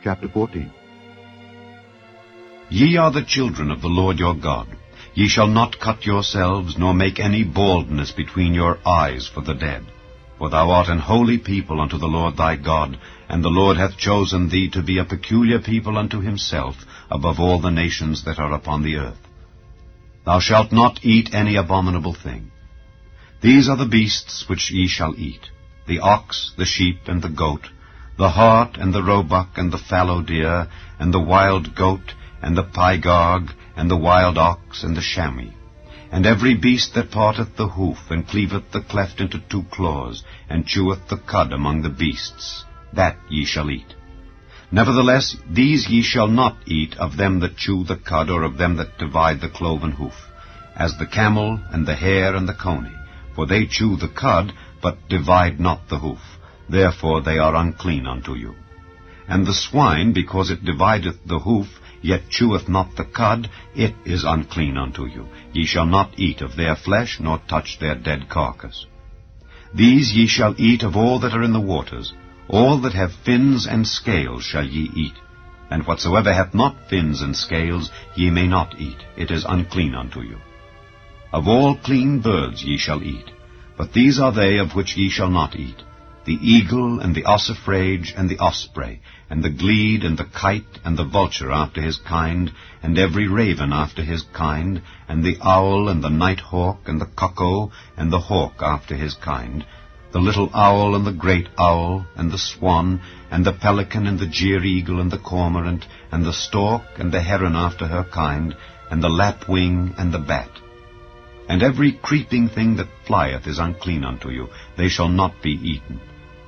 Chapter 14. Ye are the children of the Lord your God. Ye shall not cut yourselves, nor make any baldness between your eyes for the dead. For thou art an holy people unto the Lord thy God, and the Lord hath chosen thee to be a peculiar people unto himself, above all the nations that are upon the earth. Thou shalt not eat any abominable thing. These are the beasts which ye shall eat, the ox, the sheep, and the goat, the hart, and the roebuck, and the fallow deer, and the wild goat, and the pygarg, and the wild ox, and the chamois, and every beast that parteth the hoof, and cleaveth the cleft into two claws, and cheweth the cud among the beasts, that ye shall eat. Nevertheless, these ye shall not eat of them that chew the cud, or of them that divide the cloven hoof, as the camel, and the hare, and the coney, for they chew the cud, but divide not the hoof. Therefore they are unclean unto you. And the swine, because it divideth the hoof, yet cheweth not the cud, it is unclean unto you. Ye shall not eat of their flesh, nor touch their dead carcass. These ye shall eat of all that are in the waters. All that have fins and scales shall ye eat. And whatsoever hath not fins and scales ye may not eat. It is unclean unto you. Of all clean birds ye shall eat. But these are they of which ye shall not eat: the eagle, and the ossifrage, and the osprey, and the glede, and the kite, and the vulture after his kind, and every raven after his kind, and the owl, and the night hawk, and the cuckoo, and the hawk after his kind, the little owl, and the great owl, and the swan, and the pelican, and the jeer-eagle, and the cormorant, and the stork, and the heron after her kind, and the lapwing, and the bat. And every creeping thing that flieth is unclean unto you. They shall not be eaten.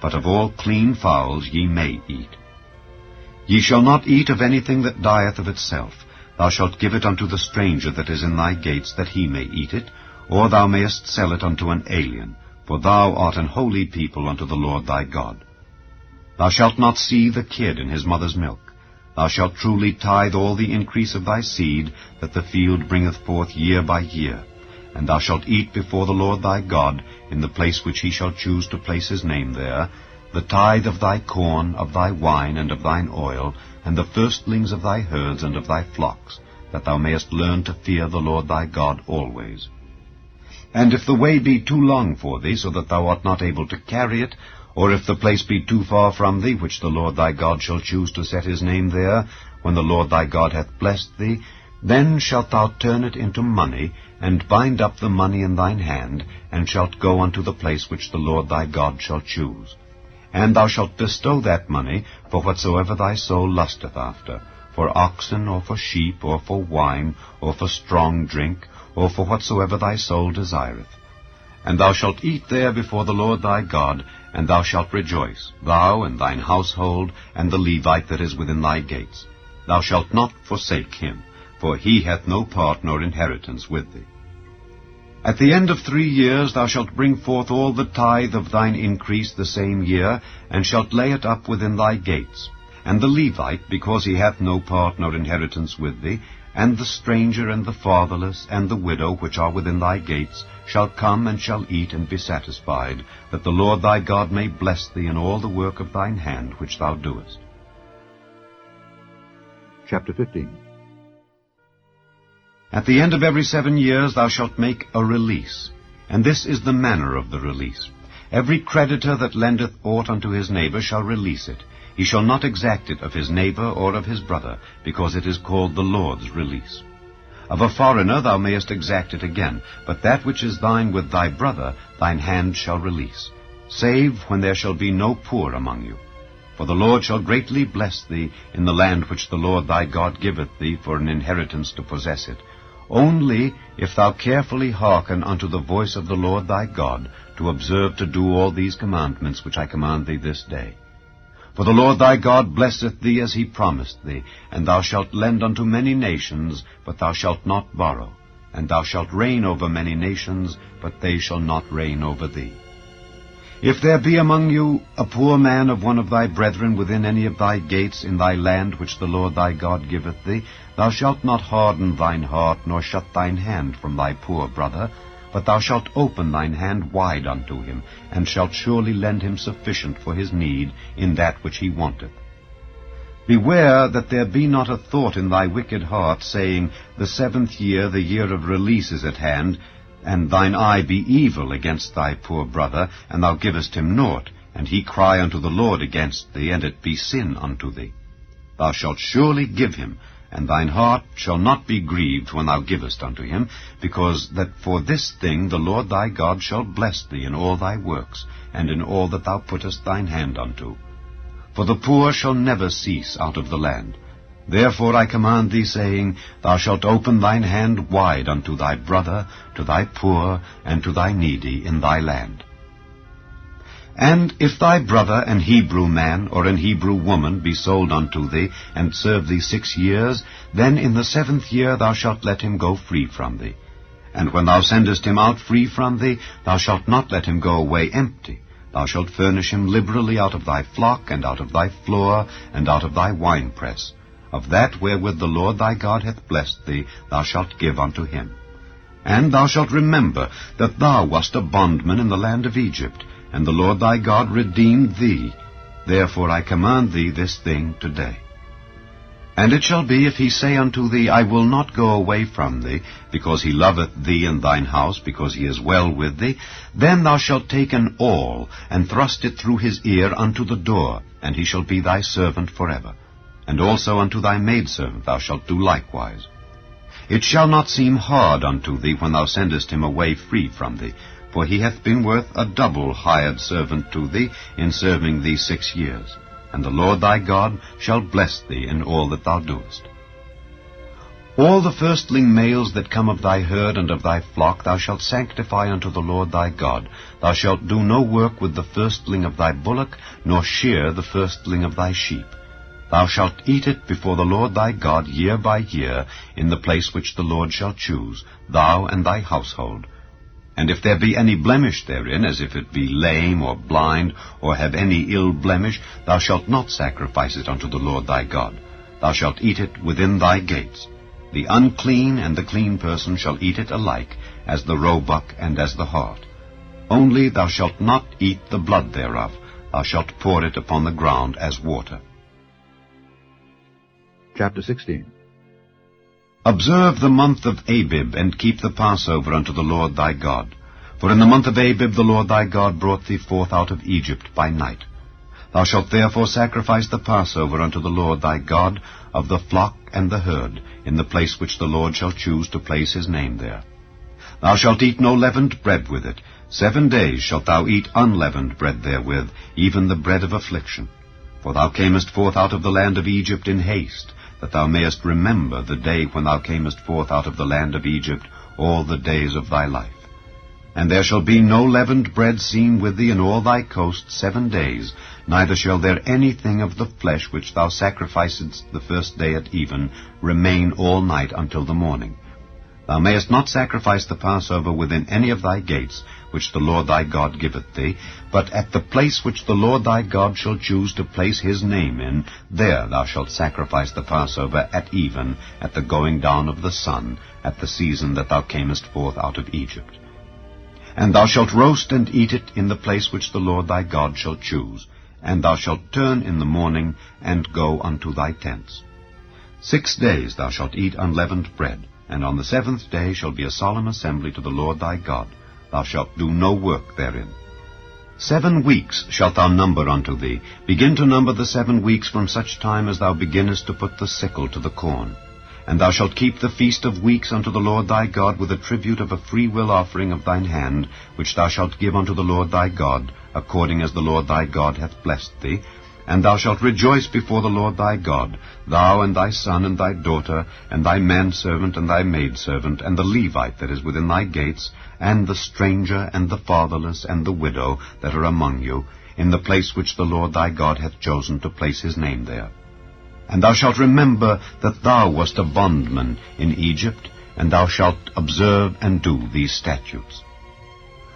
But of all clean fowls ye may eat. Ye shall not eat of anything that dieth of itself. Thou shalt give it unto the stranger that is in thy gates, that he may eat it, or thou mayest sell it unto an alien, for thou art an holy people unto the Lord thy God. Thou shalt not seethe a kid in his mother's milk. Thou shalt truly tithe all the increase of thy seed, that the field bringeth forth year by year. And thou shalt eat before the Lord thy God, in the place which he shall choose to place his name there, the tithe of thy corn, of thy wine, and of thine oil, and the firstlings of thy herds and of thy flocks, that thou mayest learn to fear the Lord thy God always. And if the way be too long for thee, so that thou art not able to carry it, or if the place be too far from thee, which the Lord thy God shall choose to set his name there, when the Lord thy God hath blessed thee, then shalt thou turn it into money, and bind up the money in thine hand, and shalt go unto the place which the Lord thy God shall choose. And thou shalt bestow that money for whatsoever thy soul lusteth after, for oxen, or for sheep, or for wine, or for strong drink, or for whatsoever thy soul desireth. And thou shalt eat there before the Lord thy God, and thou shalt rejoice, thou and thine household, and the Levite that is within thy gates. Thou shalt not forsake him, for he hath no part nor inheritance with thee. At the end of 3 years thou shalt bring forth all the tithe of thine increase the same year, and shalt lay it up within thy gates. And the Levite, because he hath no part nor inheritance with thee, and the stranger, and the fatherless, and the widow, which are within thy gates, shall come and shall eat and be satisfied, that the Lord thy God may bless thee in all the work of thine hand which thou doest. Chapter 15. At the end of every 7 years thou shalt make a release, and this is the manner of the release. Every creditor that lendeth aught unto his neighbor shall release it. He shall not exact it of his neighbor or of his brother, because it is called the Lord's release. Of a foreigner thou mayest exact it again, but that which is thine with thy brother thine hand shall release, save when there shall be no poor among you. For the Lord shall greatly bless thee in the land which the Lord thy God giveth thee for an inheritance to possess it, only if thou carefully hearken unto the voice of the Lord thy God, to observe to do all these commandments which I command thee this day. For the Lord thy God blesseth thee as he promised thee, and thou shalt lend unto many nations, but thou shalt not borrow, and thou shalt reign over many nations, but they shall not reign over thee. If there be among you a poor man of one of thy brethren within any of thy gates in thy land which the Lord thy God giveth thee, thou shalt not harden thine heart, nor shut thine hand from thy poor brother, but thou shalt open thine hand wide unto him, and shalt surely lend him sufficient for his need in that which he wanteth. Beware that there be not a thought in thy wicked heart, saying, The 7th year, the year of release, is at hand, and thine eye be evil against thy poor brother, and thou givest him naught, and he cry unto the Lord against thee, and it be sin unto thee. Thou shalt surely give him, and thine heart shall not be grieved when thou givest unto him, because that for this thing the Lord thy God shall bless thee in all thy works, and in all that thou puttest thine hand unto. For the poor shall never cease out of the land. Therefore I command thee, saying, Thou shalt open thine hand wide unto thy brother, to thy poor, and to thy needy in thy land. And if thy brother, an Hebrew man, or an Hebrew woman, be sold unto thee, and serve thee 6 years, then in the 7th year thou shalt let him go free from thee. And when thou sendest him out free from thee, thou shalt not let him go away empty. Thou shalt furnish him liberally out of thy flock, and out of thy floor, and out of thy winepress. Of that wherewith the Lord thy God hath blessed thee, thou shalt give unto him. And thou shalt remember that thou wast a bondman in the land of Egypt, and the Lord thy God redeemed thee. Therefore I command thee this thing today. And it shall be, if he say unto thee, I will not go away from thee, because he loveth thee and thine house, because he is well with thee, then thou shalt take an awl, and thrust it through his ear unto the door, and he shall be thy servant forever. And also unto thy maidservant thou shalt do likewise. It shall not seem hard unto thee when thou sendest him away free from thee, for he hath been worth a double hired servant to thee in serving thee 6 years. And the Lord thy God shall bless thee in all that thou doest. All the firstling males that come of thy herd and of thy flock thou shalt sanctify unto the Lord thy God. Thou shalt do no work with the firstling of thy bullock, nor shear the firstling of thy sheep. Thou shalt eat it before the Lord thy God year by year, in the place which the Lord shall choose, thou and thy household. And if there be any blemish therein, as if it be lame or blind, or have any ill blemish, thou shalt not sacrifice it unto the Lord thy God. Thou shalt eat it within thy gates. The unclean and the clean person shall eat it alike, as the roebuck and as the hart. Only thou shalt not eat the blood thereof. Thou shalt pour it upon the ground as water. Chapter 16. Observe the month of Abib, and keep the Passover unto the Lord thy God. For in the month of Abib the Lord thy God brought thee forth out of Egypt by night. Thou shalt therefore sacrifice the Passover unto the Lord thy God of the flock and the herd, in the place which the Lord shall choose to place his name there. Thou shalt eat no leavened bread with it. 7 days shalt thou eat unleavened bread therewith, even the bread of affliction. For thou camest forth out of the land of Egypt in haste, that thou mayest remember the day when thou camest forth out of the land of Egypt all the days of thy life. And there shall be no leavened bread seen with thee in all thy coast 7 days, neither shall there anything of the flesh which thou sacrificedst the first day at even remain all night until the morning. Thou mayest not sacrifice the Passover within any of thy gates, which the Lord thy God giveth thee, but at the place which the Lord thy God shall choose to place his name in, there thou shalt sacrifice the Passover at even, at the going down of the sun, at the season that thou camest forth out of Egypt. And thou shalt roast and eat it in the place which the Lord thy God shall choose, and thou shalt turn in the morning, and go unto thy tents. 6 days thou shalt eat unleavened bread, and on the 7th day shall be a solemn assembly to the Lord thy God. Thou shalt do no work therein. 7 weeks shalt thou number unto thee. Begin to number the 7 weeks from such time as thou beginnest to put the sickle to the corn. And thou shalt keep the feast of weeks unto the Lord thy God with a tribute of a freewill offering of thine hand, which thou shalt give unto the Lord thy God, according as the Lord thy God hath blessed thee. And thou shalt rejoice before the Lord thy God, thou and thy son and thy daughter, and thy manservant and thy maidservant, and the Levite that is within thy gates, and the stranger and the fatherless and the widow that are among you, in the place which the Lord thy God hath chosen to place his name there. And thou shalt remember that thou wast a bondman in Egypt, and thou shalt observe and do these statutes.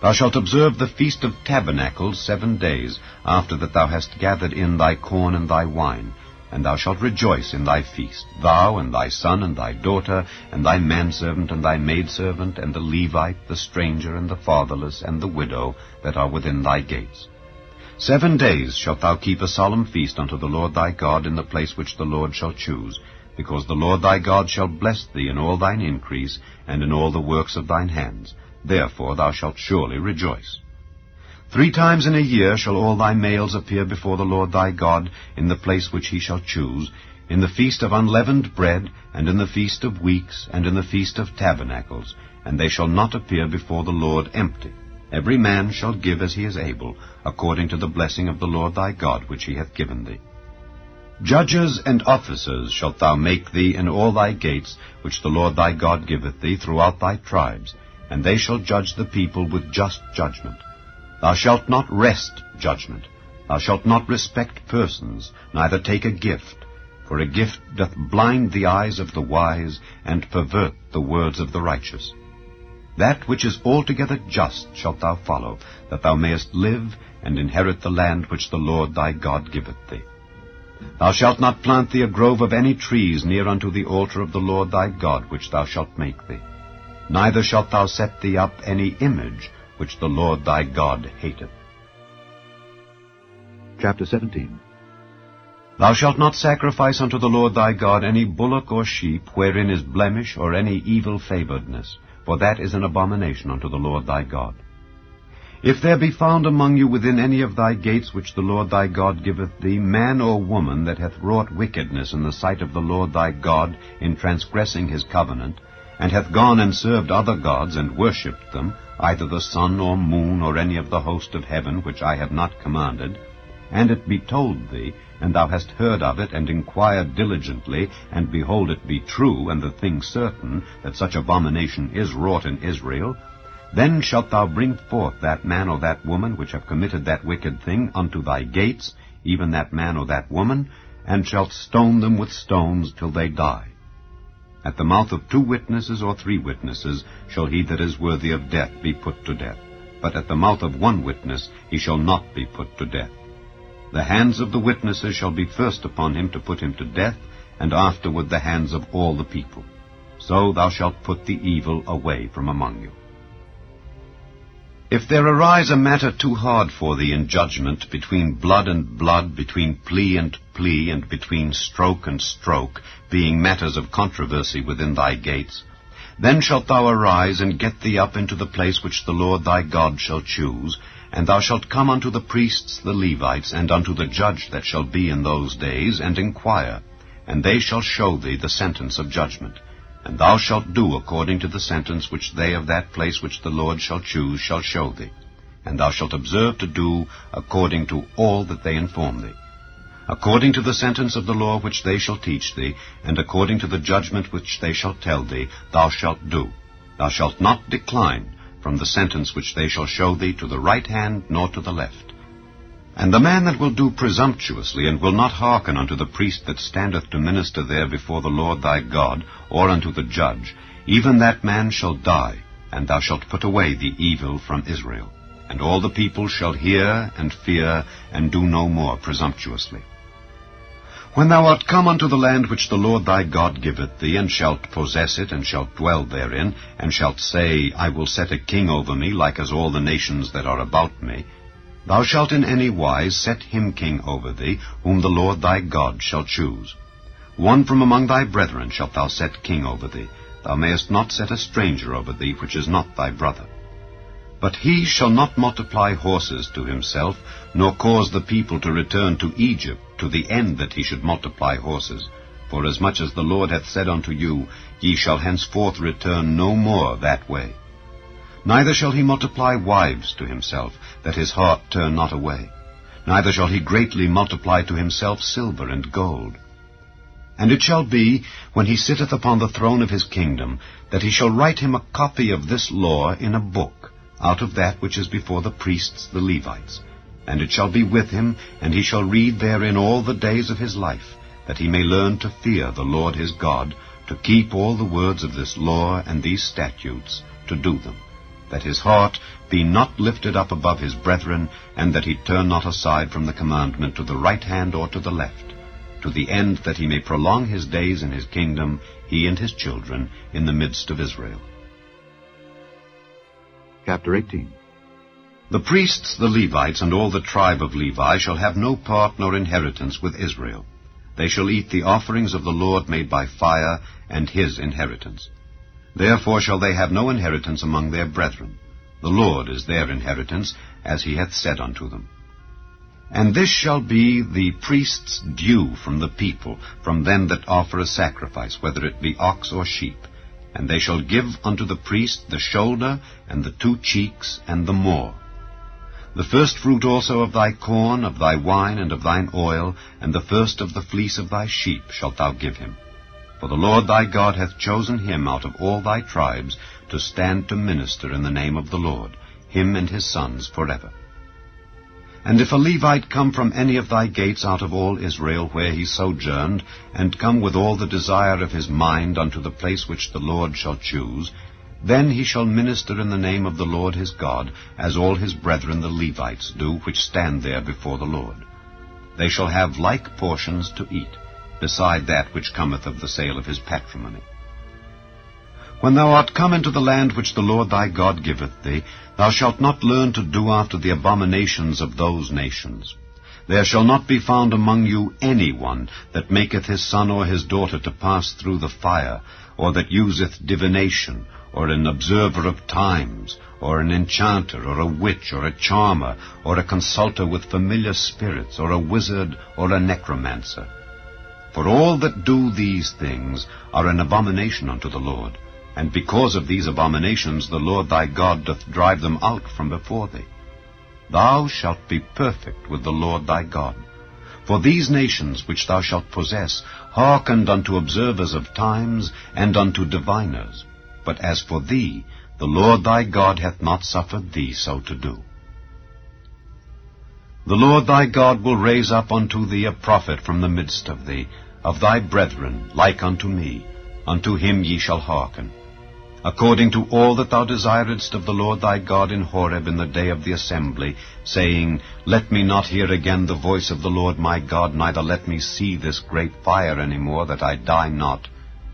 Thou shalt observe the Feast of Tabernacles 7 days, after that thou hast gathered in thy corn and thy wine. And thou shalt rejoice in thy feast, thou and thy son and thy daughter, and thy manservant and thy maidservant, and the Levite, the stranger, and the fatherless, and the widow that are within thy gates. 7 days shalt thou keep a solemn feast unto the Lord thy God in the place which the Lord shall choose, because the Lord thy God shall bless thee in all thine increase, and in all the works of thine hands. Therefore thou shalt surely rejoice. 3 times in a year shall all thy males appear before the Lord thy God in the place which he shall choose, in the feast of unleavened bread, and in the feast of weeks, and in the feast of tabernacles, and they shall not appear before the Lord empty. Every man shall give as he is able, according to the blessing of the Lord thy God which he hath given thee. Judges and officers shalt thou make thee in all thy gates, which the Lord thy God giveth thee throughout thy tribes, and they shall judge the people with just judgment. Thou shalt not wrest judgment. Thou shalt not respect persons, neither take a gift, for a gift doth blind the eyes of the wise, and pervert the words of the righteous. That which is altogether just shalt thou follow, that thou mayest live, and inherit the land which the Lord thy God giveth thee. Thou shalt not plant thee a grove of any trees near unto the altar of the Lord thy God, which thou shalt make thee. Neither shalt thou set thee up any image, which the Lord thy God hateth. Chapter 17. Thou shalt not sacrifice unto the Lord thy God any bullock or sheep, wherein is blemish or any evil favouredness, for that is an abomination unto the Lord thy God. If there be found among you within any of thy gates which the Lord thy God giveth thee, man or woman that hath wrought wickedness in the sight of the Lord thy God in transgressing his covenant, and hath gone and served other gods and worshipped them, either the sun or moon or any of the host of heaven which I have not commanded, and it be told thee, and thou hast heard of it, and inquired diligently, and behold it be true, and the thing certain, that such abomination is wrought in Israel, then shalt thou bring forth that man or that woman which have committed that wicked thing unto thy gates, even that man or that woman, and shalt stone them with stones till they die. At the mouth of 2 witnesses or 3 witnesses shall he that is worthy of death be put to death, but at the mouth of 1 witness he shall not be put to death. The hands of the witnesses shall be first upon him to put him to death, and afterward the hands of all the people. So thou shalt put the evil away from among you. If there arise a matter too hard for thee in judgment, between blood and blood, between plea, and between stroke and stroke, being matters of controversy within thy gates, then shalt thou arise and get thee up into the place which the Lord thy God shall choose, and thou shalt come unto the priests the Levites, and unto the judge that shall be in those days, and inquire, and they shall show thee the sentence of judgment. And thou shalt do according to the sentence which they of that place which the Lord shall choose shall show thee. And thou shalt observe to do according to all that they inform thee. According to the sentence of the law which they shall teach thee, and according to the judgment which they shall tell thee, thou shalt do. Thou shalt not decline from the sentence which they shall show thee to the right hand nor to the left. And the man that will do presumptuously, and will not hearken unto the priest that standeth to minister there before the Lord thy God, or unto the judge, even that man shall die, and thou shalt put away the evil from Israel. And all the people shall hear and fear, and do no more presumptuously. When thou art come unto the land which the Lord thy God giveth thee, and shalt possess it, and shalt dwell therein, and shalt say, I will set a king over me, like as all the nations that are about me, thou shalt in any wise set him king over thee, whom the Lord thy God shall choose. 1 from among thy brethren shalt thou set king over thee. Thou mayest not set a stranger over thee, which is not thy brother. But he shall not multiply horses to himself, nor cause the people to return to Egypt, to the end that he should multiply horses. For as much as the Lord hath said unto you, ye shall henceforth return no more that way. Neither shall he multiply wives to himself, that his heart turn not away. Neither shall he greatly multiply to himself silver and gold. And it shall be, when he sitteth upon the throne of his kingdom, that he shall write him a copy of this law in a book, out of that which is before the priests the Levites. And it shall be with him, and he shall read therein all the days of his life, that he may learn to fear the Lord his God, to keep all the words of this law and these statutes, to do them, that his heart be not lifted up above his brethren, and that he turn not aside from the commandment to the right hand or to the left, to the end that he may prolong his days in his kingdom, he and his children, in the midst of Israel. Chapter 18. The priests, the Levites, and all the tribe of Levi shall have no part nor inheritance with Israel. They shall eat the offerings of the Lord made by fire, and his inheritance. Therefore shall they have no inheritance among their brethren. The Lord is their inheritance, as he hath said unto them. And this shall be the priest's due from the people, from them that offer a sacrifice, whether it be ox or sheep. And they shall give unto the priest the shoulder, and the 2 cheeks, and the maw. The first fruit also of thy corn, of thy wine, and of thine oil, and the first of the fleece of thy sheep shalt thou give him. For the Lord thy God hath chosen him out of all thy tribes to stand to minister in the name of the Lord, him and his sons forever. And if a Levite come from any of thy gates out of all Israel where he sojourned, and come with all the desire of his mind unto the place which the Lord shall choose, then he shall minister in the name of the Lord his God, as all his brethren the Levites do, which stand there before the Lord. They shall have like portions to eat, beside that which cometh of the sale of his patrimony. When thou art come into the land which the Lord thy God giveth thee, thou shalt not learn to do after the abominations of those nations. There shall not be found among you any one that maketh his son or his daughter to pass through the fire, or that useth divination, or an observer of times, or an enchanter, or a witch, or a charmer, or a consulter with familiar spirits, or a wizard, or a necromancer. For all that do these things are an abomination unto the Lord, and because of these abominations the Lord thy God doth drive them out from before thee. Thou shalt be perfect with the Lord thy God. For these nations which thou shalt possess hearkened unto observers of times, and unto diviners. But as for thee, the Lord thy God hath not suffered thee so to do. The Lord thy God will raise up unto thee a prophet from the midst of thee, of thy brethren, like unto me. Unto him ye shall hearken. According to all that thou desiredst of the Lord thy God in Horeb in the day of the assembly, saying, Let me not hear again the voice of the Lord my God, neither let me see this great fire any more, that I die not.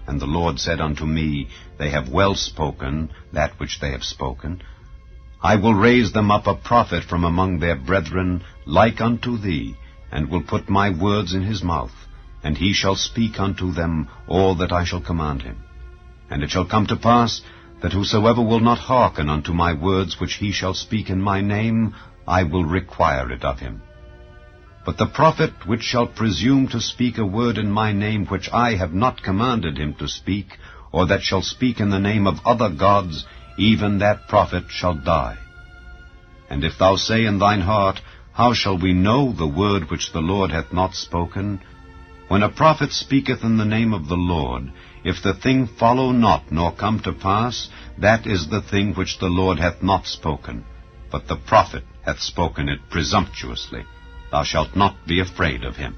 And the Lord said unto me, They have well spoken that which they have spoken. I will raise them up a prophet from among their brethren, like unto thee, and will put my words in his mouth, and he shall speak unto them all that I shall command him. And it shall come to pass, that whosoever will not hearken unto my words which he shall speak in my name, I will require it of him. But the prophet which shall presume to speak a word in my name which I have not commanded him to speak, or that shall speak in the name of other gods, even that prophet shall die. And if thou say in thine heart, How shall we know the word which the Lord hath not spoken? When a prophet speaketh in the name of the Lord, if the thing follow not nor come to pass, that is the thing which the Lord hath not spoken, but the prophet hath spoken it presumptuously. Thou shalt not be afraid of him.